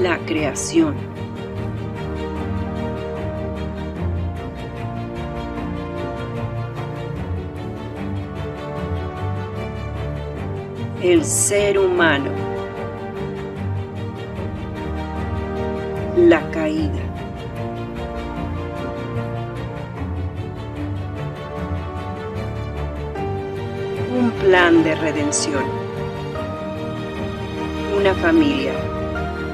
la creación. El ser humano. La caída. Un plan de redención. Una familia.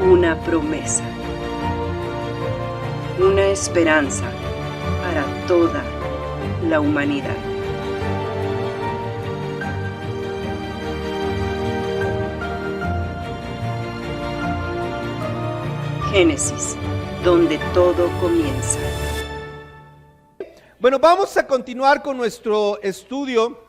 Una promesa. Una esperanza para toda la humanidad. Génesis, donde todo comienza. Bueno, vamos a continuar con nuestro estudio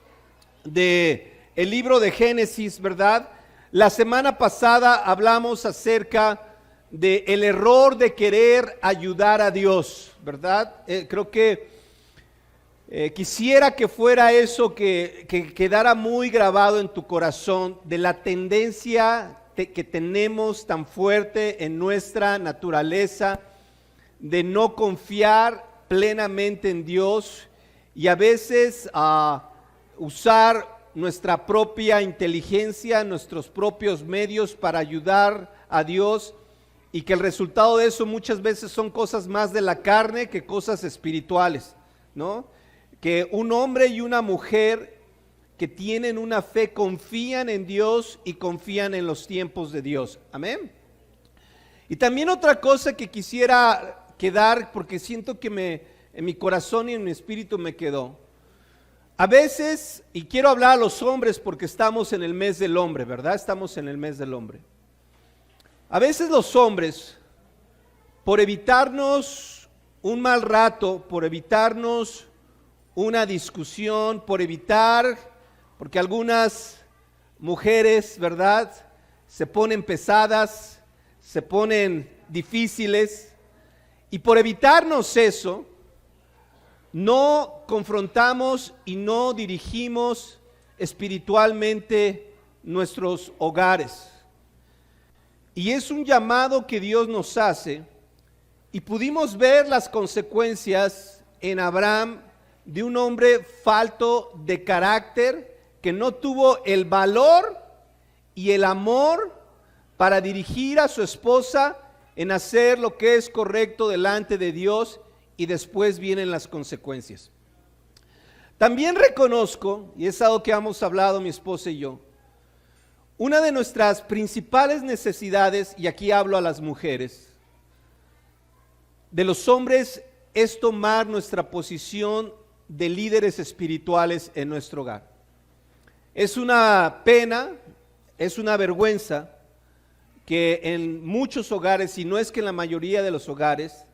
de el libro de Génesis, ¿verdad? La semana pasada hablamos acerca de el error de querer ayudar a Dios, ¿verdad? Creo que quisiera que fuera eso que quedara muy grabado en tu corazón, de la tendencia que tenemos tan fuerte en nuestra naturaleza de no confiar plenamente en Dios y a veces usar nuestra propia inteligencia, nuestros propios medios para ayudar a Dios, y que el resultado de eso muchas veces son cosas más de la carne que cosas espirituales, ¿no? Que un hombre y una mujer que tienen una fe confían en Dios y confían en los tiempos de Dios. Amén. Y también otra cosa que quisiera quedar, porque siento que en mi corazón y en mi espíritu me quedó. A veces, y quiero hablar a los hombres porque estamos en el mes del hombre, ¿verdad? Estamos en el mes del hombre. A veces los hombres, por evitarnos un mal rato, por evitarnos una discusión, por evitar, porque algunas mujeres, ¿verdad?, se ponen pesadas, se ponen difíciles, y por evitarnos eso, no confrontamos y no dirigimos espiritualmente nuestros hogares. Y es un llamado que Dios nos hace, y pudimos ver las consecuencias en Abraham de un hombre falto de carácter, que no tuvo el valor y el amor para dirigir a su esposa en hacer lo que es correcto delante de Dios, y después vienen las consecuencias. También reconozco, y es algo que hemos hablado mi esposa y yo, una de nuestras principales necesidades, y aquí hablo a las mujeres, de los hombres, es tomar nuestra posición de líderes espirituales en nuestro hogar. Es una pena, es una vergüenza que en muchos hogares, si no es que en la mayoría de los hogares,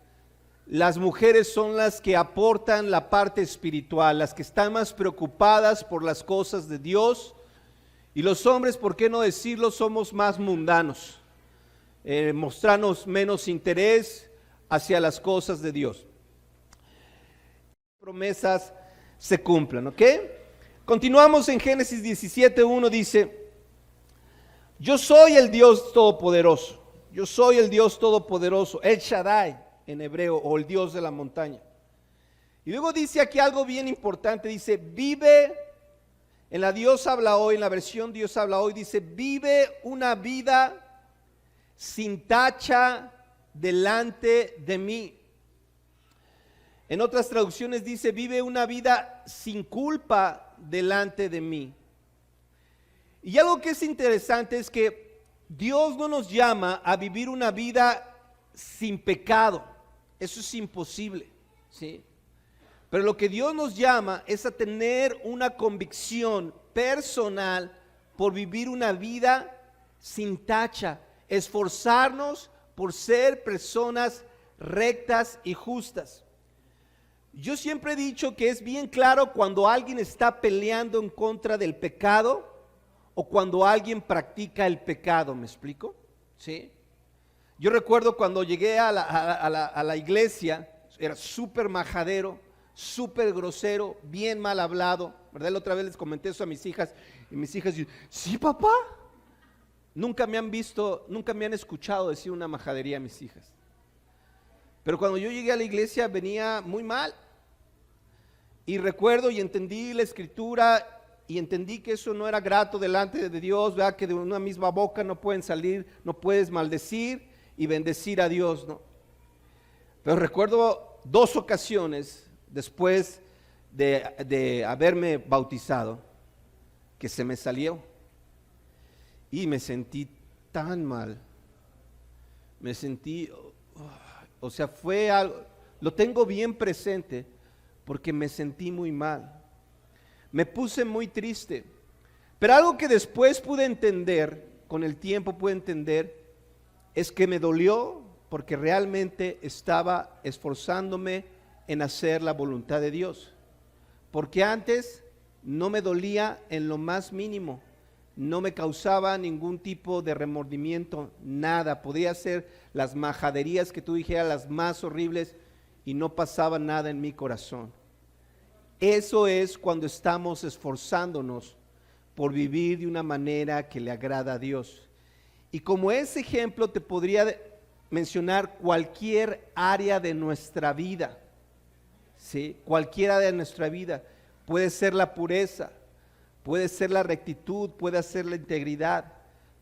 las mujeres son las que aportan la parte espiritual, las que están más preocupadas por las cosas de Dios, y los hombres, ¿por qué no decirlo?, somos más mundanos, mostrarnos menos interés hacia las cosas de Dios. Promesas se cumplan, ¿ok? Continuamos en Génesis 17:1, dice: yo soy el Dios Todopoderoso, yo soy el Dios Todopoderoso, El Shaddai en hebreo, o el Dios de la montaña. Y luego dice aquí algo bien importante, dice: vive, en la Dios habla hoy, en la versión Dios habla hoy, dice: vive una vida sin tacha delante de mí. En otras traducciones dice: vive una vida sin culpa delante de mí. Y algo que es interesante es que Dios no nos llama a vivir una vida sin pecado. Eso es imposible, ¿sí? Pero lo que Dios nos llama es a tener una convicción personal por vivir una vida sin tacha, esforzarnos por ser personas rectas y justas. Yo siempre he dicho que es bien claro cuando alguien está peleando en contra del pecado o cuando alguien practica el pecado, ¿me explico? ¿Sí? Yo recuerdo cuando llegué a la iglesia, era súper majadero, súper grosero, bien mal hablado, ¿verdad? La otra vez les comenté eso a mis hijas, y mis hijas dicen: ¿sí, papá? nunca me han escuchado decir una majadería a mis hijas. Pero cuando yo llegué a la iglesia venía muy mal. Y recuerdo y entendí la escritura y entendí que eso no era grato delante de Dios, ¿verdad? Que de una misma boca no pueden salir, no puedes maldecir y bendecir a Dios, ¿no? Pero recuerdo 2 ocasiones después de haberme bautizado que se me salió y me sentí tan mal. Me sentí, o sea, fue algo, lo tengo bien presente porque me sentí muy mal. Me puse muy triste, pero algo que después pude entender, con el tiempo pude entender, es que me dolió porque realmente estaba esforzándome en hacer la voluntad de Dios. Porque antes no me dolía en lo más mínimo, no me causaba ningún tipo de remordimiento, nada. Podía hacer las majaderías que tú dijeras, las más horribles, y no pasaba nada en mi corazón. Eso es cuando estamos esforzándonos por vivir de una manera que le agrada a Dios. Y como ese ejemplo te podría mencionar cualquier área de nuestra vida, ¿sí? Cualquier área de nuestra vida. Puede ser la pureza, puede ser la rectitud, puede ser la integridad,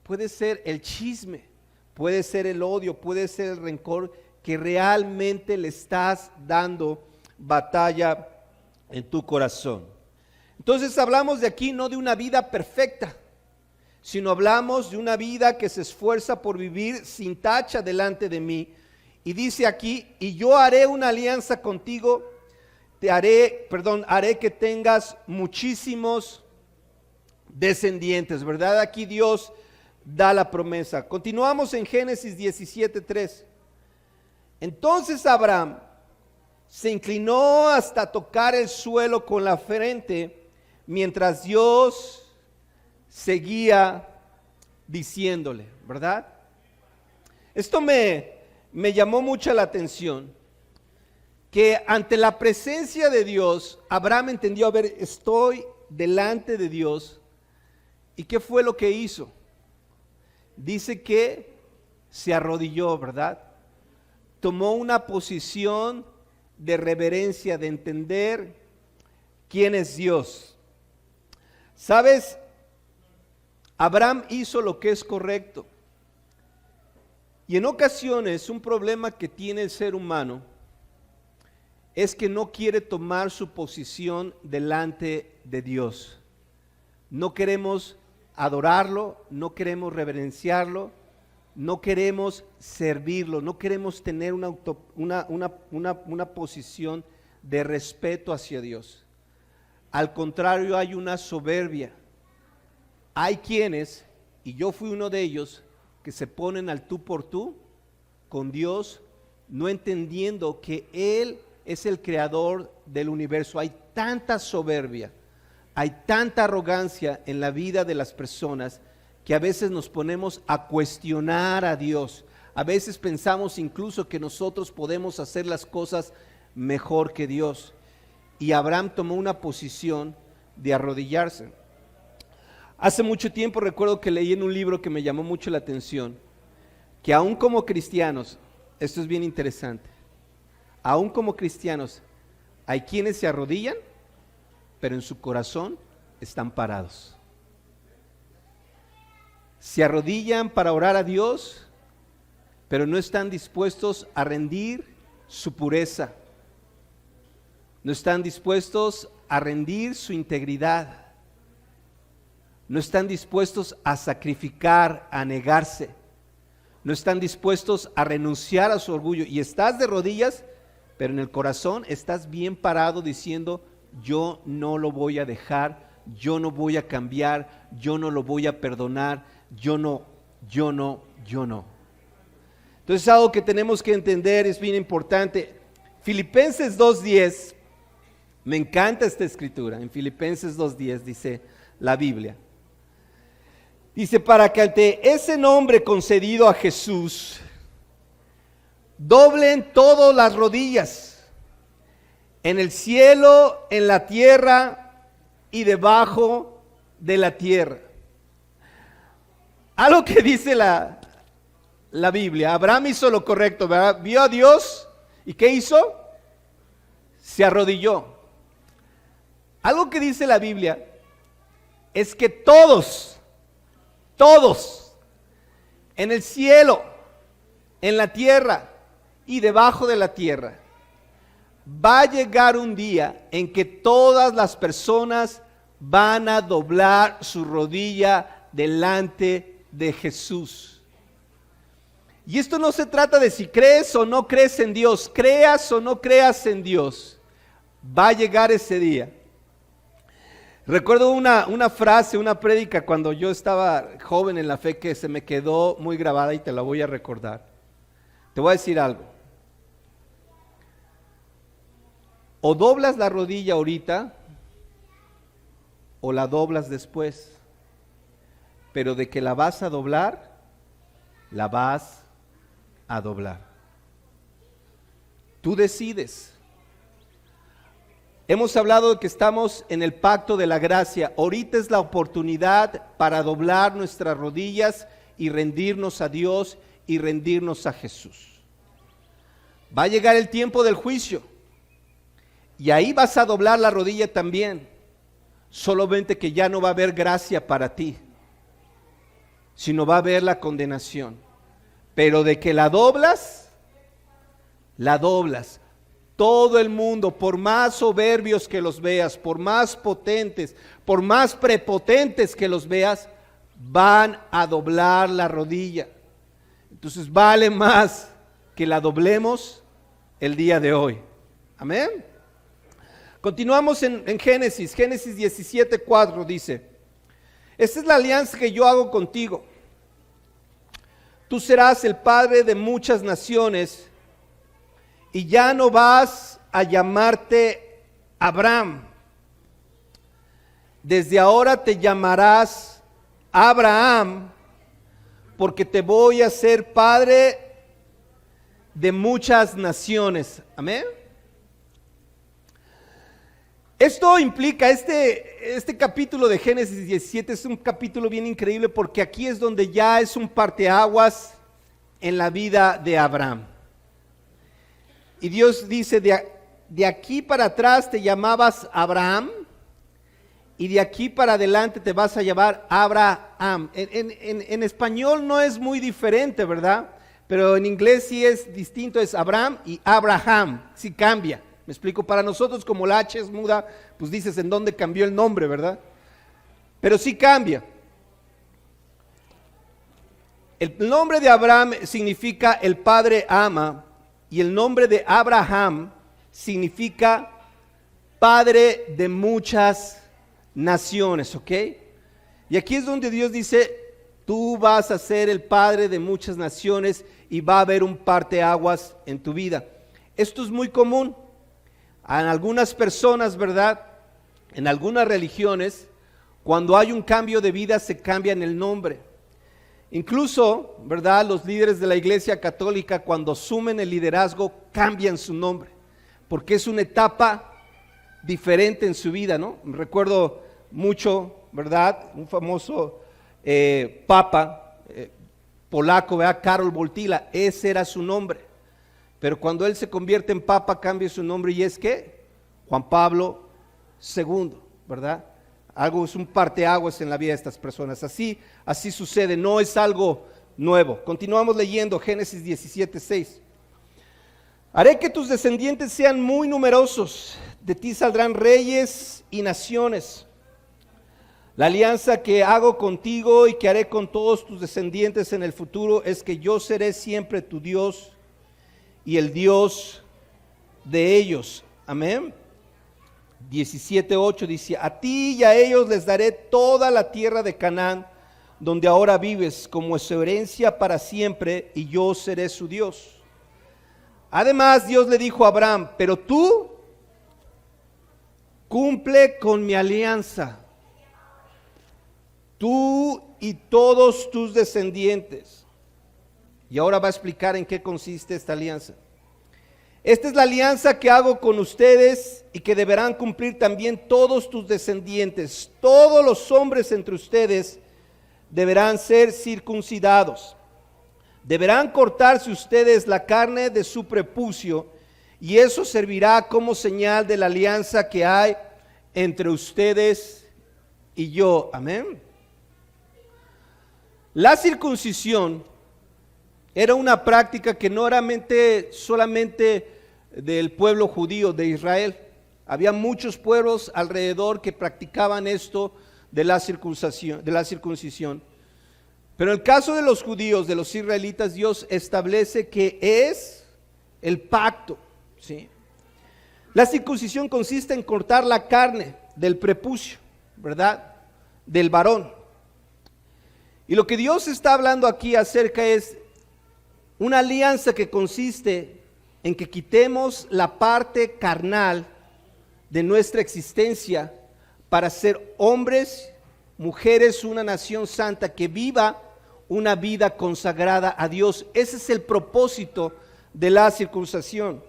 puede ser el chisme, puede ser el odio, puede ser el rencor, que realmente le estás dando batalla en tu corazón. Entonces hablamos de aquí no de una vida perfecta, sino hablamos de una vida que se esfuerza por vivir sin tacha delante de mí. Y dice aquí, y yo haré una alianza contigo, haré que tengas muchísimos descendientes, ¿verdad? Aquí Dios da la promesa. Continuamos en Génesis 17:3. Entonces Abraham se inclinó hasta tocar el suelo con la frente, mientras Dios seguía diciéndole, ¿verdad? Esto me llamó mucho la atención, que ante la presencia de Dios, Abraham entendió, a ver, estoy delante de Dios. ¿Y qué fue lo que hizo? Dice que se arrodilló, ¿verdad? Tomó una posición de reverencia, de entender quién es Dios. ¿Sabes? Abraham hizo lo que es correcto. Y en ocasiones un problema que tiene el ser humano es que no quiere tomar su posición delante de Dios. No queremos adorarlo, no queremos reverenciarlo, no queremos servirlo, no queremos tener una posición de respeto hacia Dios. Al contrario, hay una soberbia. Hay quienes, y yo fui uno de ellos, que se ponen al tú por tú con Dios, no entendiendo que Él es el creador del universo. Hay tanta soberbia, hay tanta arrogancia en la vida de las personas que a veces nos ponemos a cuestionar a Dios. A veces pensamos incluso que nosotros podemos hacer las cosas mejor que Dios. Y Abraham tomó una posición de arrodillarse. Hace mucho tiempo recuerdo que leí en un libro que me llamó mucho la atención, que aún como cristianos, esto es bien interesante, aún como cristianos, hay quienes se arrodillan, pero en su corazón están parados. Se arrodillan para orar a Dios, pero no están dispuestos a rendir su pureza. No están dispuestos a rendir su integridad. No están dispuestos a sacrificar, a negarse. No están dispuestos a renunciar a su orgullo. Y estás de rodillas, pero en el corazón estás bien parado diciendo, yo no lo voy a dejar, yo no voy a cambiar, yo no lo voy a perdonar, yo no. Entonces algo que tenemos que entender es bien importante. Filipenses 2:10, me encanta esta escritura. En Filipenses 2:10 dice la Biblia. Dice, para que ante ese nombre concedido a Jesús, doblen todas las rodillas, en el cielo, en la tierra y debajo de la tierra. algo que dice la Biblia. Abraham hizo lo correcto, ¿verdad? Vio a Dios y ¿qué hizo? Se arrodilló. Algo que dice la Biblia es que todos, en el cielo, en la tierra y debajo de la tierra, va a llegar un día en que todas las personas van a doblar su rodilla delante de Jesús. Y esto no se trata de si crees o no crees en Dios, creas o no creas en Dios, va a llegar ese día. Recuerdo una frase, una prédica cuando yo estaba joven en la fe que se me quedó muy grabada y te la voy a recordar. Te voy a decir algo. O doblas la rodilla ahorita o la doblas después. Pero de que la vas a doblar, la vas a doblar. Tú decides. Hemos hablado de que estamos en el pacto de la gracia. Ahorita es la oportunidad para doblar nuestras rodillas y rendirnos a Dios y rendirnos a Jesús. Va a llegar el tiempo del juicio y ahí vas a doblar la rodilla también. Solamente que ya no va a haber gracia para ti, sino va a haber la condenación. Pero de que la doblas, la doblas. Todo el mundo, por más soberbios que los veas, por más potentes, por más prepotentes que los veas, van a doblar la rodilla. Entonces vale más que la doblemos el día de hoy. Amén. Continuamos en Génesis 17:4 dice: esta es la alianza que yo hago contigo. Tú serás el padre de muchas naciones y ya no vas a llamarte Abraham. Desde ahora te llamarás Abraham, porque te voy a ser padre de muchas naciones. Amén. Esto implica, este capítulo de Génesis 17 es un capítulo bien increíble porque aquí es donde ya es un parteaguas en la vida de Abraham. Y Dios dice, de aquí para atrás te llamabas Abraham y de aquí para adelante te vas a llamar Abraham. En español no es muy diferente, ¿verdad? Pero en inglés sí es distinto, es Abraham y Abraham, sí cambia. Me explico, para nosotros como la H es muda, pues dices en dónde cambió el nombre, ¿verdad? Pero sí cambia. El nombre de Abraham significa el padre ama y el nombre de Abraham significa padre de muchas naciones, ¿ok? Y aquí es donde Dios dice, tú vas a ser el padre de muchas naciones y va a haber un parteaguas en tu vida. Esto es muy común. En algunas personas, ¿verdad? En algunas religiones, cuando hay un cambio de vida se cambian el nombre. Incluso, ¿verdad? Los líderes de la Iglesia Católica cuando asumen el liderazgo cambian su nombre, porque es una etapa diferente en su vida, ¿no? Recuerdo mucho, ¿verdad? Un famoso papa polaco, ¿verdad? Karol Wojtyła, ese era su nombre. Pero cuando él se convierte en papa, cambia su nombre y es ¿qué? Juan Pablo II, ¿verdad? Algo es un parteaguas en la vida de estas personas. Así sucede, no es algo nuevo. Continuamos leyendo Génesis 17:6. Haré que tus descendientes sean muy numerosos, de ti saldrán reyes y naciones. La alianza que hago contigo y que haré con todos tus descendientes en el futuro es que yo seré siempre tu Dios y el Dios de ellos. Amén. 17:8 dice: a ti y a ellos les daré toda la tierra de Canaán, donde ahora vives, como su herencia para siempre, y yo seré su Dios. Además, Dios le dijo a Abraham: pero tú cumple con mi alianza, tú y todos tus descendientes. Y ahora va a explicar en qué consiste esta alianza. Esta es la alianza que hago con ustedes y que deberán cumplir también todos tus descendientes. Todos los hombres entre ustedes deberán ser circuncidados. Deberán cortarse ustedes la carne de su prepucio, y eso servirá como señal de la alianza que hay entre ustedes y yo. Amén. La circuncisión era una práctica que no era solamente del pueblo judío de Israel. Había muchos pueblos alrededor que practicaban esto de la circuncisión. Pero en el caso de los judíos, de los israelitas, Dios establece que es el pacto, ¿sí? La circuncisión consiste en cortar la carne del prepucio, ¿verdad? Del varón. Y lo que Dios está hablando aquí acerca es una alianza que consiste en que quitemos la parte carnal de nuestra existencia para ser hombres, mujeres, una nación santa que viva una vida consagrada a Dios. Ese es el propósito de la circuncisión.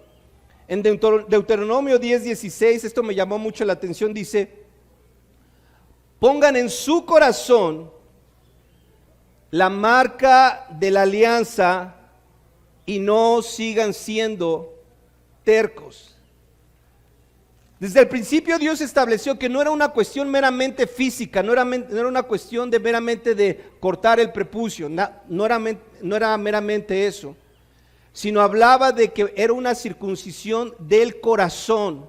En Deuteronomio 10:16, esto me llamó mucho la atención, dice: pongan en su corazón la marca de la alianza y no sigan siendo tercos. Desde el principio Dios estableció que no era una cuestión meramente física, no era una cuestión de meramente de cortar el prepucio, no era meramente eso, sino hablaba de que era una circuncisión del corazón,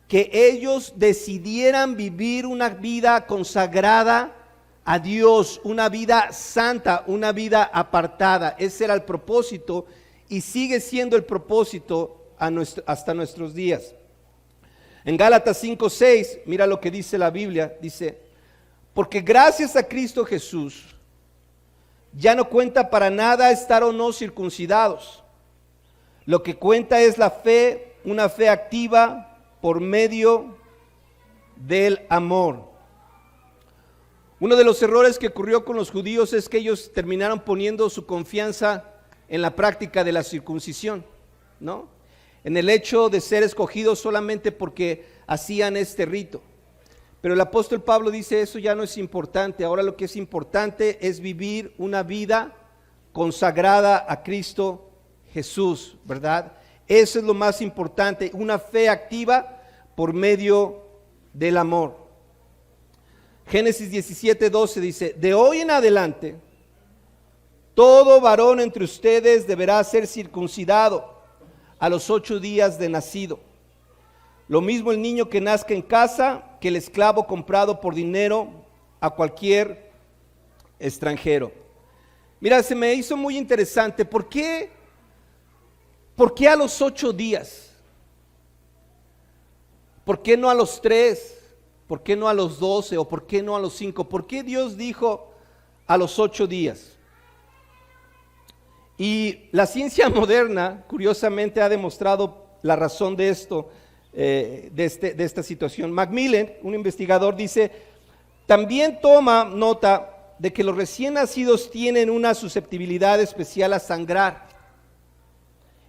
que ellos decidieran vivir una vida consagrada a Dios, una vida santa, una vida apartada. Ese era el propósito y sigue siendo el propósito hasta nuestros días. En Gálatas 5:6, mira lo que dice la Biblia, dice: porque gracias a Cristo Jesús, ya no cuenta para nada estar o no circuncidados. Lo que cuenta es la fe, una fe activa por medio del amor. Uno de los errores que ocurrió con los judíos es que ellos terminaron poniendo su confianza en la práctica de la circuncisión, ¿no? En el hecho de ser escogidos solamente porque hacían este rito. Pero el apóstol Pablo dice: eso ya no es importante. Ahora lo que es importante es vivir una vida consagrada a Cristo Jesús, ¿verdad? Eso es lo más importante, una fe activa por medio del amor. Génesis 17:12 dice: de hoy en adelante, todo varón entre ustedes deberá ser circuncidado a los 8 días de nacido. Lo mismo el niño que nazca en casa que el esclavo comprado por dinero a cualquier extranjero. Mira, se me hizo muy interesante. ¿Por qué a los 8 días? ¿Por qué no a los 3? ¿Por qué no a los 12? ¿O por qué no a los 5? ¿Por qué Dios dijo a los 8 días? Y la ciencia moderna, curiosamente, ha demostrado la razón de esto, de esta situación. Macmillan, un investigador, dice: también toma nota de que los recién nacidos tienen una susceptibilidad especial a sangrar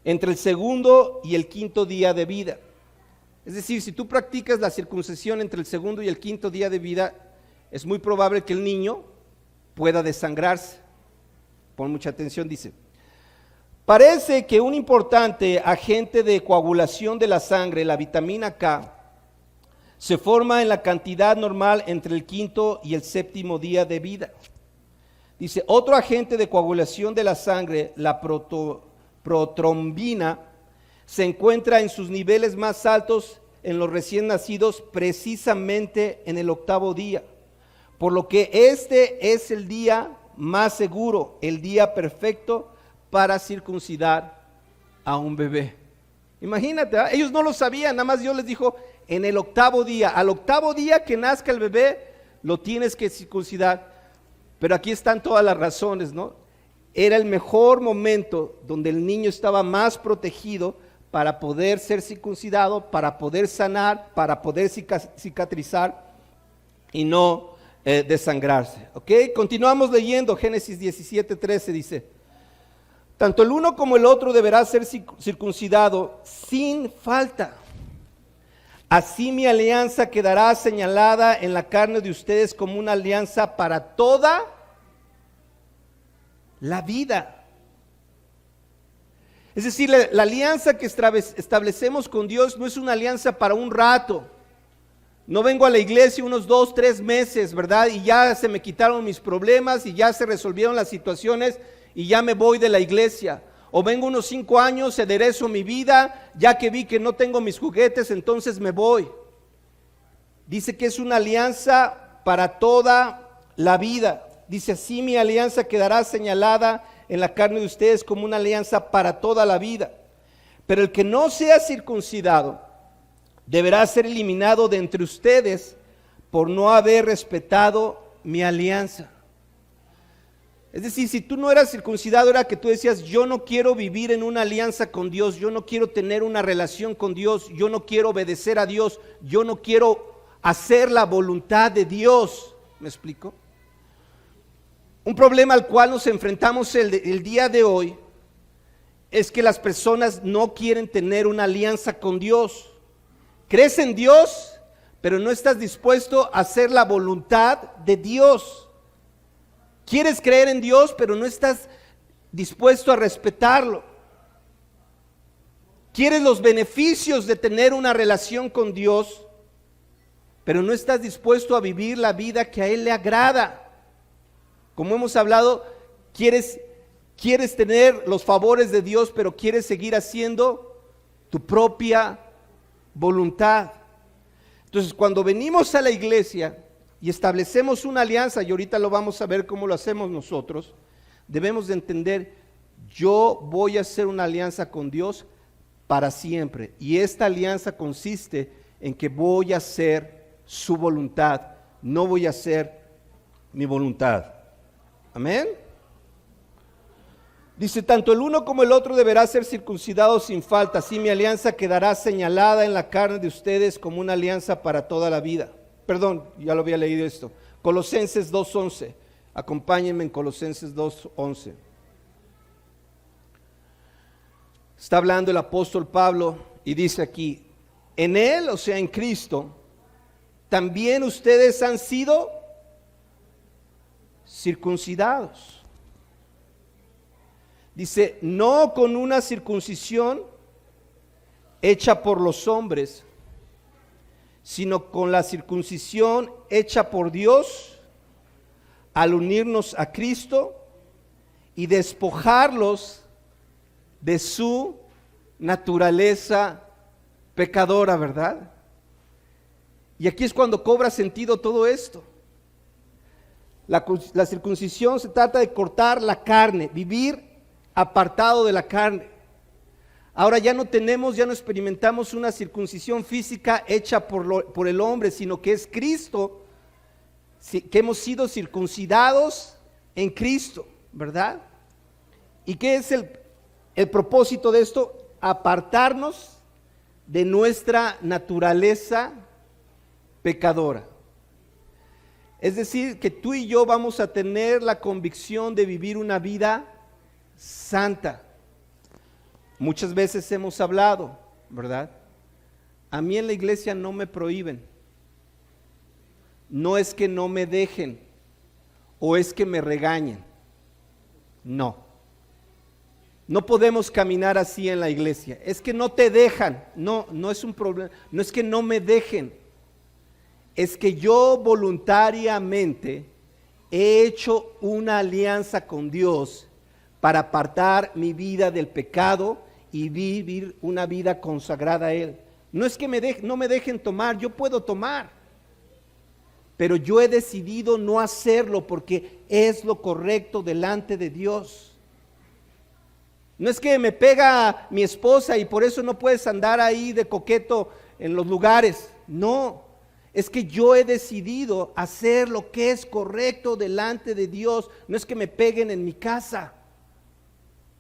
entre el 2º y el 5º día de vida. Es decir, si tú practicas la circuncisión entre el 2º y el 5º día de vida, es muy probable que el niño pueda desangrarse. Pon mucha atención, dice: parece que un importante agente de coagulación de la sangre, la vitamina K, se forma en la cantidad normal entre el 5º y el 7º día de vida. Dice: otro agente de coagulación de la sangre, la protrombina, se encuentra en sus niveles más altos en los recién nacidos precisamente en el 8º día, por lo que este es el día más seguro, el día perfecto para circuncidar a un bebé. Imagínate, ¿eh? Ellos no lo sabían, nada más Dios les dijo: en el 8º día, al 8º día que nazca el bebé, lo tienes que circuncidar. Pero aquí están todas las razones, ¿no? Era el mejor momento donde el niño estaba más protegido para poder ser circuncidado, para poder sanar, para poder cicatrizar y no desangrarse. ¿Ok? Continuamos leyendo. Génesis 17:13 dice: tanto el uno como el otro deberá ser circuncidado sin falta. Así mi alianza quedará señalada en la carne de ustedes como una alianza para toda la vida. Es decir, la alianza que establecemos con Dios no es una alianza para un rato. No vengo a la iglesia unos 2, 3 meses, ¿verdad? Y ya se me quitaron mis problemas y ya se resolvieron las situaciones y ya me voy de la iglesia. O vengo unos 5 años, aderezo mi vida, ya que vi que no tengo mis juguetes, entonces me voy. Dice que es una alianza para toda la vida. Dice así: mi alianza quedará señalada en la carne de ustedes como una alianza para toda la vida. Pero el que no sea circuncidado deberá ser eliminado de entre ustedes por no haber respetado mi alianza. Es decir, si tú no eras circuncidado, era que tú decías: yo no quiero vivir en una alianza con Dios, yo no quiero tener una relación con Dios, yo no quiero obedecer a Dios, yo no quiero hacer la voluntad de Dios. ¿Me explico? Un problema al cual nos enfrentamos el día de hoy es que las personas no quieren tener una alianza con Dios. Crees en Dios, pero no estás dispuesto a hacer la voluntad de Dios. Quieres creer en Dios, pero no estás dispuesto a respetarlo. Quieres los beneficios de tener una relación con Dios, pero no estás dispuesto a vivir la vida que a Él le agrada. Como hemos hablado, quieres tener los favores de Dios, pero quieres seguir haciendo tu propia voluntad. Entonces, cuando venimos a la iglesia y establecemos una alianza, y ahorita lo vamos a ver cómo lo hacemos nosotros, debemos de entender: yo voy a hacer una alianza con Dios para siempre, y esta alianza consiste en que voy a hacer su voluntad, no voy a hacer mi voluntad. Amén. Dice: tanto el uno como el otro deberá ser circuncidados sin falta, así mi alianza quedará señalada en la carne de ustedes como una alianza para toda la vida. Perdón, ya lo había leído esto. Colosenses 2:11. Acompáñenme en Colosenses 2:11. Está hablando el apóstol Pablo y dice aquí: en Él, o sea, en Cristo, también ustedes han sido circuncidados. Dice: no con una circuncisión hecha por los hombres, sino con la circuncisión hecha por Dios al unirnos a Cristo y despojarlos de su naturaleza pecadora, ¿verdad? Y aquí es cuando cobra sentido todo esto. La circuncisión se trata de cortar la carne, vivir apartado de la carne. Ahora ya no experimentamos una circuncisión física hecha por el hombre, sino que es Cristo, que hemos sido circuncidados en Cristo, ¿verdad? ¿Y qué es el propósito de esto? Apartarnos de nuestra naturaleza pecadora. Es decir, que tú y yo vamos a tener la convicción de vivir una vida santa. Muchas veces hemos hablado, ¿verdad? A mí en la iglesia no me prohíben. No es que no me dejen o es que me regañen. No. No podemos caminar así en la iglesia. Es que no te dejan. No, no es un problema. No es que no me dejen. Es que yo voluntariamente he hecho una alianza con Dios para apartar mi vida del pecado y vivir una vida consagrada a Él. No es que no me dejen tomar, yo puedo tomar, pero yo he decidido no hacerlo porque es lo correcto delante de Dios. No es que me pega mi esposa y por eso no puedes andar ahí de coqueto en los lugares. No, es que yo he decidido hacer lo que es correcto delante de Dios. No es que me peguen en mi casa.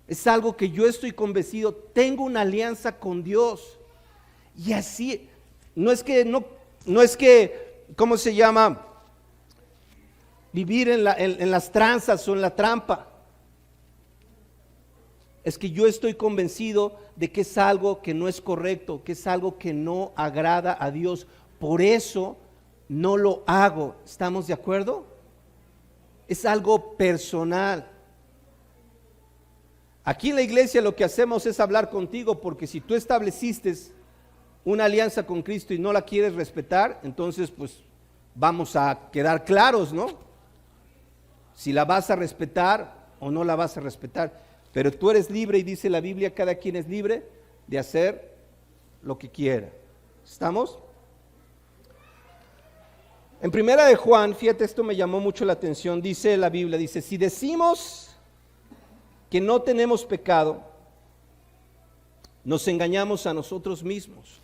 Es algo que yo estoy convencido, tengo una alianza con Dios. Y así, no es que, ¿cómo se llama? Vivir en las tranzas o en la trampa. Es que yo estoy convencido de que es algo que no es correcto, que es algo que no agrada a Dios. Por eso no lo hago. ¿Estamos de acuerdo? Es algo personal. Aquí en la iglesia lo que hacemos es hablar contigo, porque si tú estableciste una alianza con Cristo y no la quieres respetar, entonces pues vamos a quedar claros, ¿no? Si la vas a respetar o no la vas a respetar. Pero tú eres libre, y dice la Biblia, cada quien es libre de hacer lo que quiera. ¿Estamos? En primera de Juan, fíjate, esto me llamó mucho la atención, dice la Biblia, dice, si decimos que no tenemos pecado, nos engañamos a nosotros mismos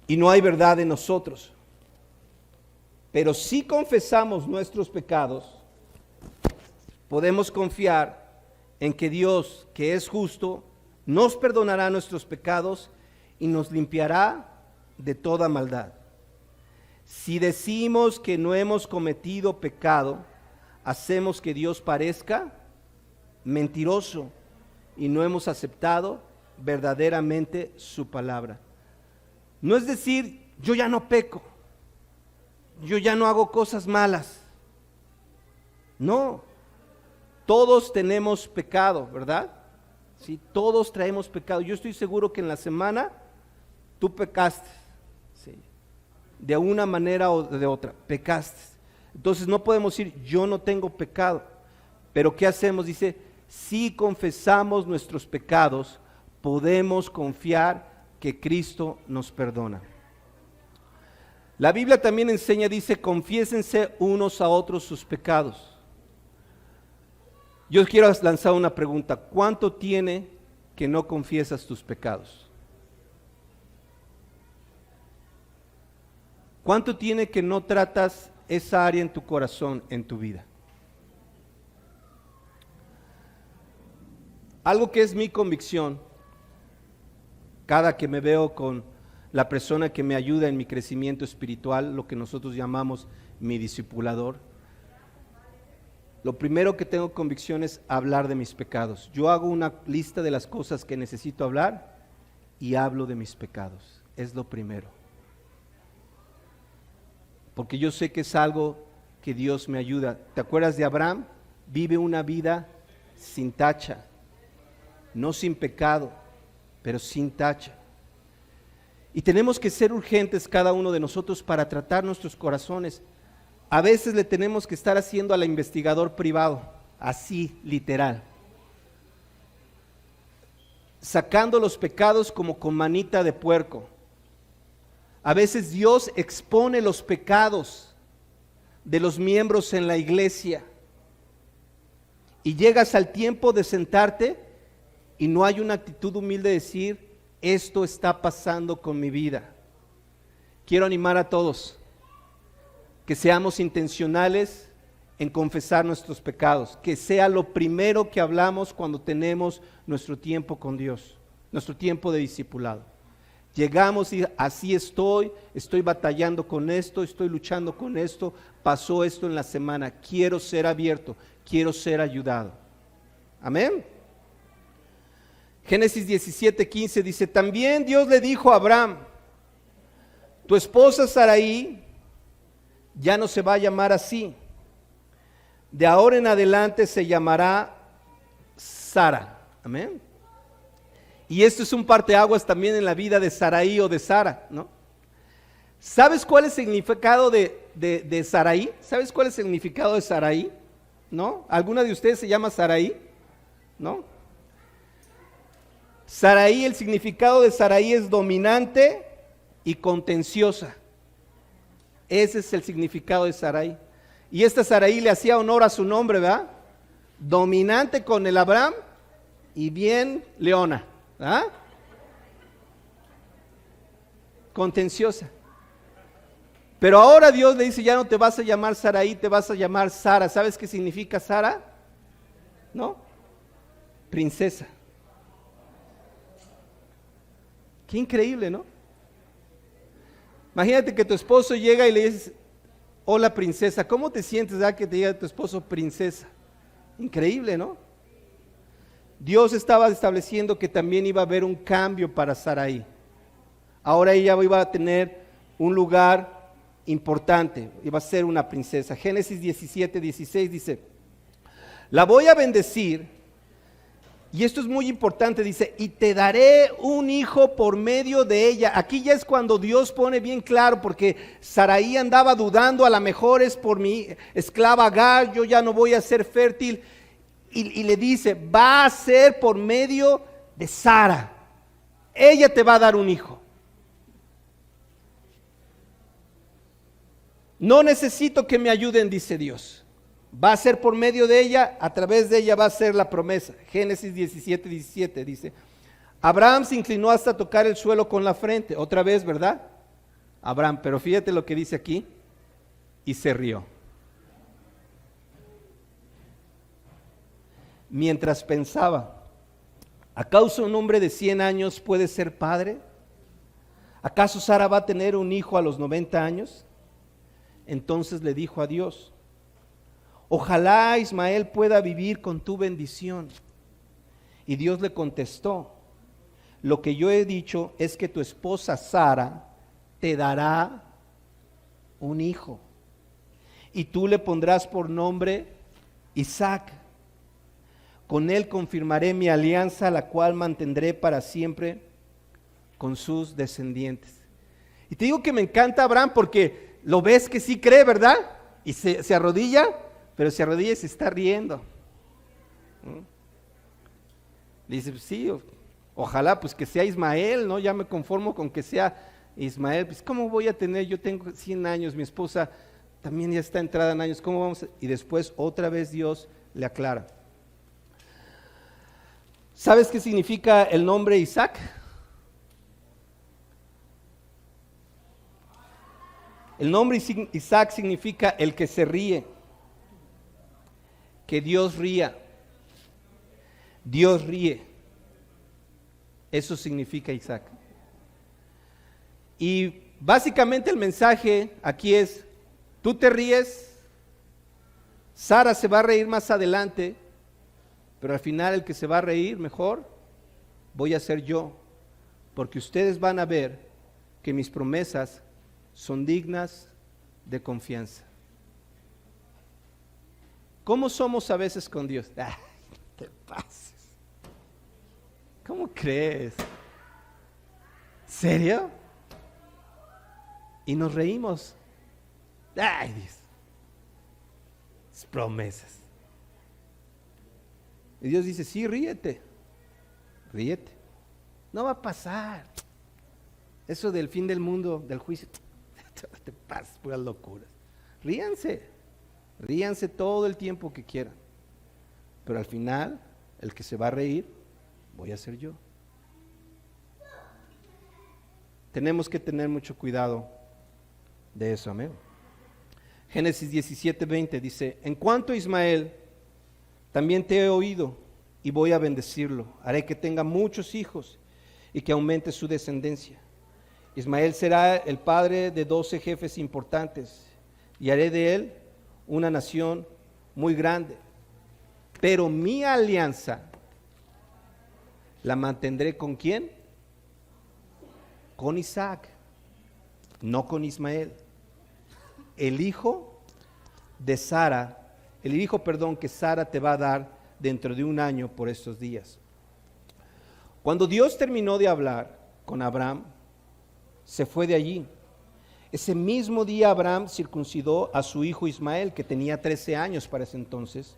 y no hay verdad en nosotros. Pero si confesamos nuestros pecados, podemos confiar en que Dios, que es justo, nos perdonará nuestros pecados y nos limpiará de toda maldad. Si decimos que no hemos cometido pecado, hacemos que Dios parezca mentiroso y no hemos aceptado verdaderamente su palabra. No es decir, yo ya no peco, yo ya no hago cosas malas. No, todos tenemos pecado, ¿verdad? Sí, todos traemos pecado. Yo estoy seguro que en la semana tú pecaste, sí, de una manera o de otra, pecaste. Entonces no podemos decir, yo no tengo pecado. Pero ¿qué hacemos? Dice, si confesamos nuestros pecados, podemos confiar que Cristo nos perdona. La Biblia también enseña, dice, confiésense unos a otros sus pecados. Yo quiero lanzar una pregunta, ¿cuánto tiene que no confiesas tus pecados? ¿Cuánto tiene que no tratas esa área en tu corazón, en tu vida? Algo que es mi convicción, cada que me veo con la persona que me ayuda en mi crecimiento espiritual, lo que nosotros llamamos mi discipulador, lo primero que tengo convicción es hablar de mis pecados. Yo hago una lista de las cosas que necesito hablar y hablo de mis pecados. Es lo primero. Porque yo sé que es algo que Dios me ayuda. ¿Te acuerdas de Abraham? Vive una vida sin tacha, no sin pecado, pero sin tacha. Y tenemos que ser urgentes cada uno de nosotros para tratar nuestros corazones. A veces le tenemos que estar haciendo al investigador privado, así literal, sacando los pecados como con manita de puerco. A veces Dios expone los pecados de los miembros en la iglesia y llegas al tiempo de sentarte y no hay una actitud humilde de decir, esto está pasando con mi vida. Quiero animar a todos que seamos intencionales en confesar nuestros pecados, que sea lo primero que hablamos cuando tenemos nuestro tiempo con Dios, nuestro tiempo de discipulado. Llegamos y así estoy batallando con esto, estoy luchando con esto, pasó esto en la semana, quiero ser abierto, quiero ser ayudado. Amén. Génesis 17:15 dice, también Dios le dijo a Abraham, tu esposa Sarai ya no se va a llamar así, de ahora en adelante se llamará Sara. Amén. Y esto es un parteaguas también en la vida de Sarai o de Sara, ¿no? ¿Sabes cuál es el significado de Sarai? ¿Sabes cuál es el significado de Sarai? ¿No? ¿Alguna de ustedes se llama Sarai? ¿No? Sarai, el significado de Sarai es dominante y contenciosa. Ese es el significado de Sarai. Y esta Sarai le hacía honor a su nombre, ¿verdad? Dominante con el Abraham y bien leona, ¿verdad? Contenciosa. Pero ahora Dios le dice, ya no te vas a llamar Sarai, te vas a llamar Sara. ¿Sabes qué significa Sara? ¿No? Princesa. Qué increíble, ¿no? Imagínate que tu esposo llega y le dices, hola princesa, ¿cómo te sientes que te diga tu esposo princesa? Increíble, ¿no? Dios estaba estableciendo que también iba a haber un cambio para Sarai. Ahora ella iba a tener un lugar importante, iba a ser una princesa. Génesis 17:16 dice, la voy a bendecir Y esto es muy importante, dice, y te daré un hijo por medio de ella. Aquí ya es cuando Dios pone bien claro, porque Saraí andaba dudando, a lo mejor es por mi esclava Agar, yo ya no voy a ser fértil. Y le dice, va a ser por medio de Sara. Ella te va a dar un hijo. No necesito que me ayuden, dice Dios. Va a ser por medio de ella, a través de ella va a ser la promesa. Génesis 17 dice, Abraham se inclinó hasta tocar el suelo con la frente. Otra vez, ¿verdad? Abraham, pero fíjate lo que dice aquí. Y se rió. Mientras pensaba, ¿acaso un hombre de 100 años puede ser padre? ¿Acaso Sara va a tener un hijo a los 90 años? Entonces le dijo a Dios, ojalá Ismael pueda vivir con tu bendición. Y Dios le contestó, lo que yo he dicho es que tu esposa Sara te dará un hijo, y tú le pondrás por nombre Isaac. Con él confirmaré mi alianza, la cual mantendré para siempre con sus descendientes. Y te digo que me encanta Abraham porque lo ves que sí cree, ¿verdad? Y se arrodilla, pero se arrodilla y se está riendo. Dice, pues sí, ojalá pues que sea Ismael, ¿no? Ya me conformo con que sea Ismael. Pues ¿cómo voy a tener? Yo tengo 100 años, mi esposa también ya está entrada en años, ¿cómo vamos a? Y después otra vez Dios le aclara. ¿Sabes qué significa el nombre Isaac? El nombre Isaac significa el que se ríe. Que Dios ría. Dios ríe. Eso significa Isaac. Y básicamente el mensaje aquí es, tú te ríes, Sara se va a reír más adelante, pero al final el que se va a reír mejor voy a ser yo, porque ustedes van a ver que mis promesas son dignas de confianza. ¿Cómo somos a veces con Dios? Ay, no te pases. ¿Cómo crees? ¿Serio? Y nos reímos. Ay, Dios. Es promesas. Y Dios dice, sí, ríete. Ríete. No va a pasar. Eso del fin del mundo, del juicio, te pasas puras locuras. Ríanse. Ríanse todo el tiempo que quieran. Pero al final, el que se va a reír, voy a ser yo. Tenemos que tener mucho cuidado de eso, amén. Génesis 17:20 dice, en cuanto a Ismael, también te he oído y voy a bendecirlo. Haré que tenga muchos hijos y que aumente su descendencia. Ismael será el padre de 12 jefes importantes y haré de él una nación muy grande. Pero mi alianza la mantendré ¿con quién? Con Isaac, no con Ismael. El hijo de Sara, que Sara te va a dar dentro de un año por estos días. Cuando Dios terminó de hablar con Abraham, se fue de allí. Ese mismo día Abraham circuncidó a su hijo Ismael, que tenía 13 años para ese entonces,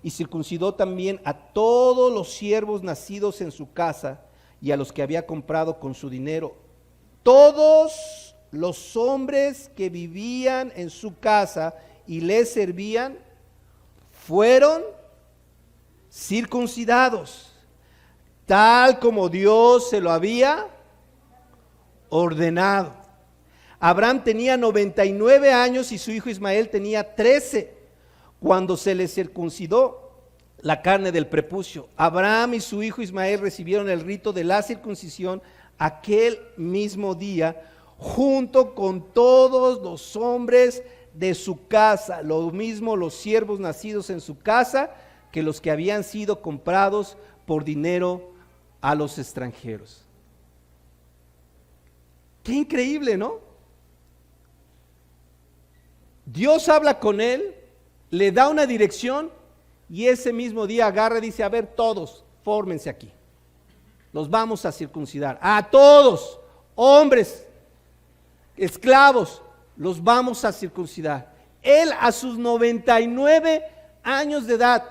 y circuncidó también a todos los siervos nacidos en su casa y a los que había comprado con su dinero. Todos los hombres que vivían en su casa y le servían fueron circuncidados, tal como Dios se lo había ordenado. Abraham tenía 99 años y su hijo Ismael tenía 13 cuando se le circuncidó la carne del prepucio. Abraham y su hijo Ismael recibieron el rito de la circuncisión aquel mismo día, junto con todos los hombres de su casa, lo mismo los siervos nacidos en su casa que los que habían sido comprados por dinero a los extranjeros. Qué increíble, ¿no? Dios habla con él, le da una dirección y ese mismo día agarra y dice, a ver, todos, fórmense aquí. Los vamos a circuncidar. A todos, hombres, esclavos, los vamos a circuncidar. Él a sus 99 años de edad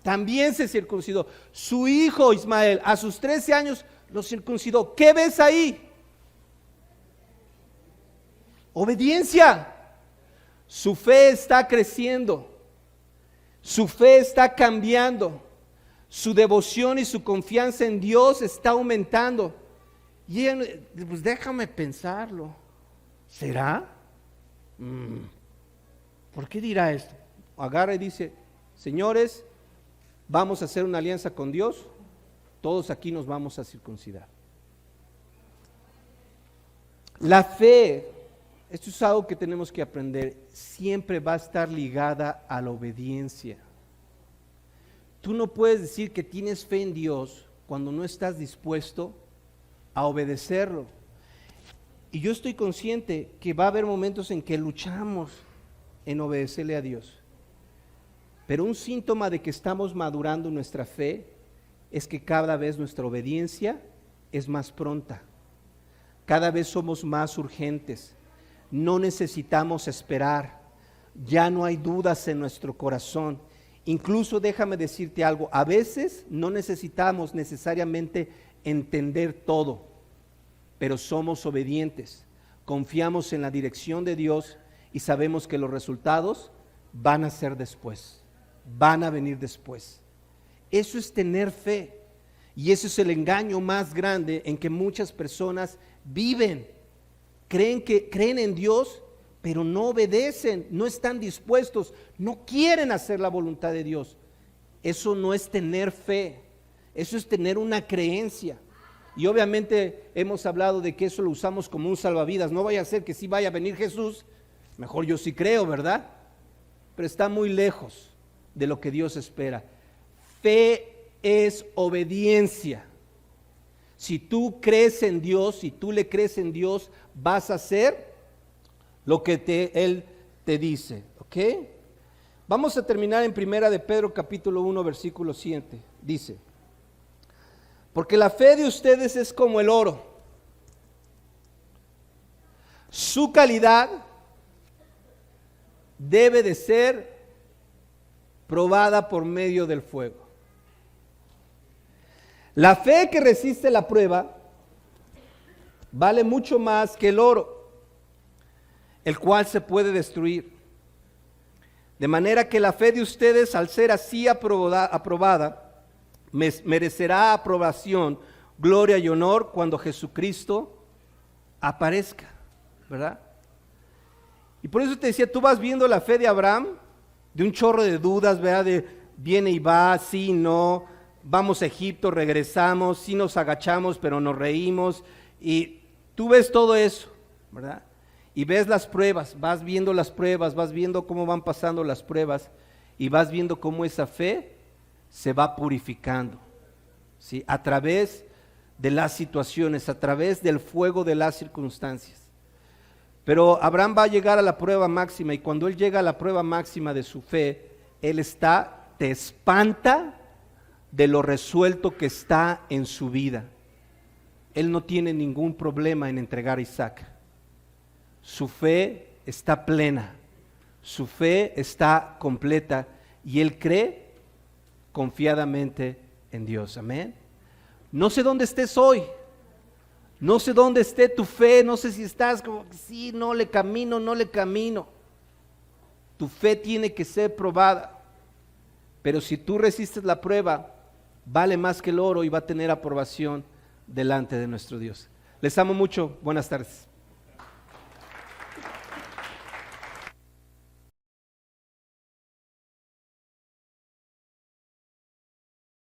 también se circuncidó. Su hijo Ismael a sus 13 años lo circuncidó. ¿Qué ves ahí? Obediencia. Su fe está creciendo. Su fe está cambiando. Su devoción y su confianza en Dios está aumentando. Y él, pues déjame pensarlo. ¿Será? ¿Por qué dirá esto? Agarra y dice, señores, vamos a hacer una alianza con Dios. Todos aquí nos vamos a circuncidar. La fe, esto es algo que tenemos que aprender, siempre va a estar ligada a la obediencia. Tú no puedes decir que tienes fe en Dios cuando no estás dispuesto a obedecerlo. Y yo estoy consciente que va a haber momentos en que luchamos en obedecerle a Dios. Pero un síntoma de que estamos madurando nuestra fe es que cada vez nuestra obediencia es más pronta. Cada vez somos más urgentes. No necesitamos esperar. Ya no hay dudas en nuestro corazón. Incluso déjame decirte algo, a veces no necesitamos necesariamente entender todo, pero somos obedientes, confiamos en la dirección de Dios y sabemos que los resultados van a ser después, van a venir después. Eso es tener fe y eso es el engaño más grande en que muchas personas viven. Creen en Dios, pero no obedecen, no están dispuestos, no quieren hacer la voluntad de Dios. Eso no es tener fe, eso es tener una creencia. Y obviamente hemos hablado de que eso lo usamos como un salvavidas. No vaya a ser que sí vaya a venir Jesús, mejor yo sí creo, ¿verdad? Pero está muy lejos de lo que Dios espera. Fe es obediencia. Si tú crees en Dios, si tú le crees en Dios, vas a hacer lo que Él te dice, ¿ok? Vamos a terminar en 1 de Pedro capítulo 1 versículo 7, dice, porque la fe de ustedes es como el oro, su calidad debe de ser probada por medio del fuego. La fe que resiste la prueba vale mucho más que el oro, el cual se puede destruir. De manera que la fe de ustedes, al ser así aprobada, merecerá aprobación, gloria y honor cuando Jesucristo aparezca, ¿verdad? Y por eso te decía, tú vas viendo la fe de Abraham, de un chorro de dudas, ¿verdad? De viene y va, sí, no, vamos a Egipto, regresamos, sí nos agachamos, pero nos reímos, y tú ves todo eso, ¿verdad? Y ves las pruebas, vas viendo las pruebas, vas viendo cómo van pasando las pruebas y vas viendo cómo esa fe se va purificando, ¿sí? A través de las situaciones, a través del fuego de las circunstancias. Pero Abraham va a llegar a la prueba máxima y cuando él llega a la prueba máxima de su fe, él te espanta de lo resuelto que está en su vida. Él no tiene ningún problema en entregar a Isaac. Su fe está plena, su fe está completa y él cree confiadamente en Dios. Amén. No sé dónde estés hoy, no sé dónde esté tu fe, no sé si estás como, sí, no le camino. Tu fe tiene que ser probada, pero si tú resistes la prueba, vale más que el oro y va a tener aprobación delante de nuestro Dios. Les amo mucho, buenas tardes.